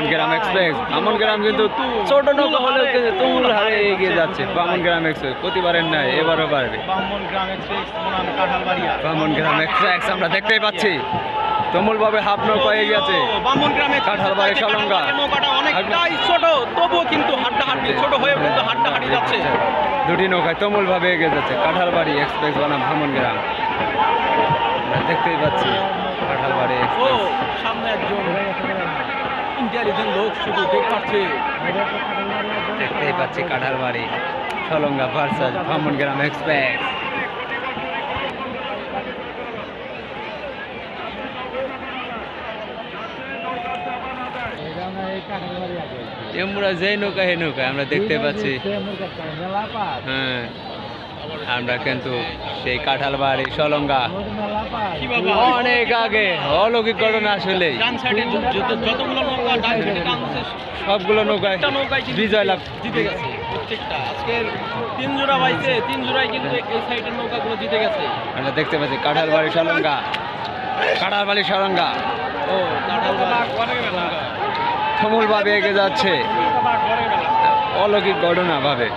Bamangram express. Bamangram কিন্তু ছোট নৌকা হলেও কিন্তু তুমুল হারে এগিয়ে যাচ্ছে। বামনগ্রাম এক্সপ্রেস প্রতিবারের নয়, এবারও পারবে। বামনগ্রাম এক্সপ্রেস আমরা দেখতেই পাচ্ছি তুমুল ভাবে হাফ নৌকা এগিয়ে আছে। কাঁঠালবাড়ি সলঙ্গা নৌকাটা অনেকটাই ছোট, তবুও কিন্তু হাড্ডাহাড্ডি ছোট হয়ে কিন্তু হাড্ডাহাড্ডি যাচ্ছে। দুটি নৌকায় তুমুল ভাবে এগিয়ে যাচ্ছে কাঁঠালবাড়ি এক্সপ্রেস বনাম বামনগ্রাম। আমরা দেখতেই পাচ্ছি কাঁঠালবাড়ি এক্সপ্রেস। সামনে একজন ইন্টেলিজেন্ট লোক শুধু দেখতেই পাচ্ছি কাঁঠালবাড়ি সলঙ্গা ভার্সাস বামনগ্রাম এক্সপ্রেস। আমরা যেই নৌকা হে নৌকায় আমরা দেখতে পাচ্ছি। হ্যাঁ, আমরা কিন্তু সেই কাঁঠালবাড়ি সলঙ্গা অনেক আগে অলৌকিক ঘটনা আসলে সবগুলো নৌকায় বিজয় লাভ জিতে গেছে। প্রত্যেকটা আজকের 3 জোড়া পাইছে, 3 জোড়ায় কিন্তু এই সাইডের নৌকাগুলো জিতে গেছে। আমরা দেখতে পাচ্ছি কাঁঠালবাড়ি সলঙ্গা, কাঁঠালবাড়ি সলঙ্গা ও তুমুল ভাবে এগিয়ে যাচ্ছে অলৌকিক ঘটনা ভাবে।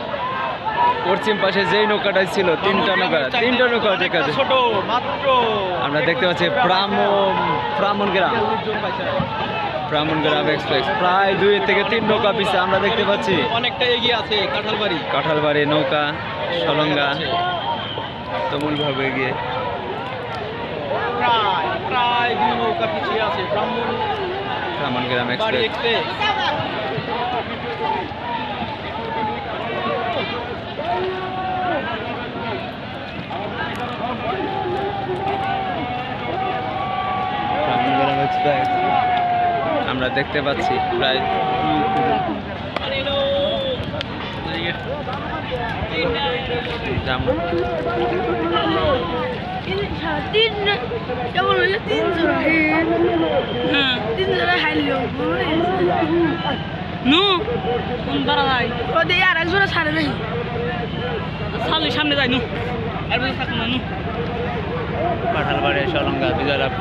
পশ্চিম পাশে যেই নৌকাটা ছিল তিনটা নৌকা দেখা যাচ্ছে। ছোট মাত্র আমরা দেখতে পাচ্ছি ব্রাহ্মণগ্রাম এক্সপ্রেস প্রায় 2 থেকে 3 নৌকা পিছে আমরা দেখতে পাচ্ছি। অনেকটা এগিয়ে আছে কাঁঠালবাড়ি নৌকা সলঙ্গা তুমুল ভাবে এগিয়ে প্রায় 2 নৌকা পিছিয়ে আছে ব্রাহ্মণগ্রাম এক্সপ্রেস। আমরা দেখতে পাচ্ছি প্রায় সামনে যাই নু কাঁঠালবাড়ি সলঙ্গা বিজয় লাভ